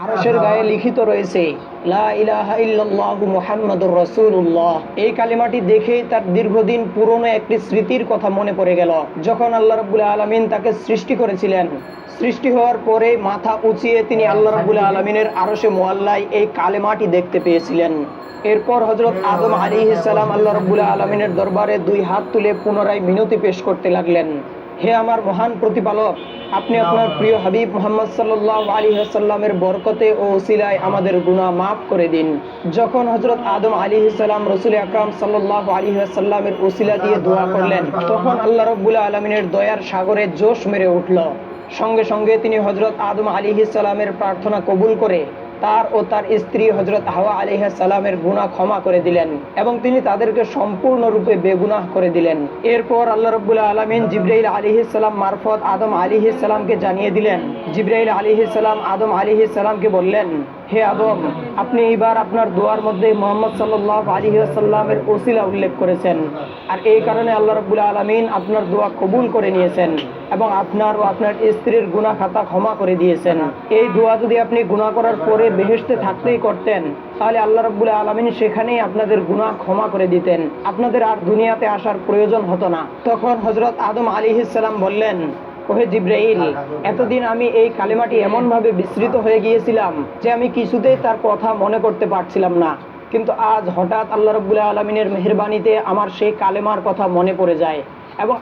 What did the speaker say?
আরশের গায়ে লিখিত রয়েছে লা ইলাহা ইল্লাল্লাহু মুহাম্মাদুর রাসূলুল্লাহ। এই কালিমাটি দেখেই তার দীর্ঘদিন পুরনো একটি স্মৃতির কথা মনে পড়ে গেল। যখন আল্লাহ রাব্বুল আলামিন তাকে সৃষ্টি করেছিলেন, সৃষ্টি হওয়ার পরে মাথা উঁচিয়ে তিনি আল্লাহ রাব্বুল আলামিনের আরশে মুআল্লায় এই কালেমাটি দেখতে পেয়েছিলেন। এরপর হযরত আদম আলাইহিস সালাম আল্লাহ রাব্বুল আলামিনের দরবারে দুই হাত তুলে পুনরায় মিনতি পেশ করতে লাগলেন, হে আমার মহান প্রতিপালক, আপনি আপনার প্রিয় হাবিব মুহাম্মদ সাল্লাল্লাহু আলাইহি ওয়াসাল্লামের বরকতে ও ওসিলায় আমাদের গুনাহ মাফ করে দিন। যখন হযরত আদম আলাইহিস সালাম রাসূল আকরাম সাল্লাল্লাহু আলাইহি ওয়াসাল্লামের ওসিলা দিয়ে দোয়া করলেন, তখন আল্লাহ রাব্বুল আলামিনের দয়ার সাগরে জোশ মেরে উঠল। সঙ্গে সঙ্গে তিনি হযরত আদম আলাইহিস সালামের প্রার্থনা কবুল করে তার ও তার স্ত্রী হযরত হাওয়া আলাইহিস সালামের গুনাহ ক্ষমা করে দিলেন এবং তিনি তাদেরকে সম্পূর্ণরূপে বেগুনাহ করে দিলেন। এরপর আল্লাহ রাব্বুল আলামিন জিবরাইল আলাইহিস সালাম মারফত আদম আলাইহিস সালামকে জানিয়ে দিলেন। জিবরাইল আলাইহিস সালাম আদম আলাইহিস সালামকে বললেন, হে আদম, আপনি এবার আপনার দোয়ার মধ্যে মুহাম্মদ সাল্লাল্লাহু আলাইহি ওয়াসাল্লামের ওসিলা উল্লেখ করেছেন, আর এই কারণে আল্লাহ রাব্বুল আলামিন আপনার দোয়া কবুল করে নিয়েছেন এবং আপনার ও আপনার স্ত্রীর গুনাহ খাতা ক্ষমা করে দিয়েছেন। এই দোয়া যদি আপনি গুনাহ করার পরে বেহেশতে থাকতেই করতেন, তাহলে আল্লাহ রাব্বুল আলামিন সেখানেই আপনাদের গুনাহ ক্ষমা করে দিতেন, আপনাদের আর দুনিয়াতে আসার প্রয়োজন হতো না। তখন হযরত আদম আলাইহিস সালাম বললেন, ওহে জিবরাইল, এতদিন আমি এই কালেমাটি এমনভাবে বিস্মৃত হয়ে গিয়েছিলাম যে আমি কিছুতেই তার কথা মনে করতে পারছিলাম না, কিন্তু আজ হঠাৎ আল্লাহ রাব্বুল আলামিনের মেহেরবানিতে আমার সেই কালেমার কথা মনে পড়ে যায় এবং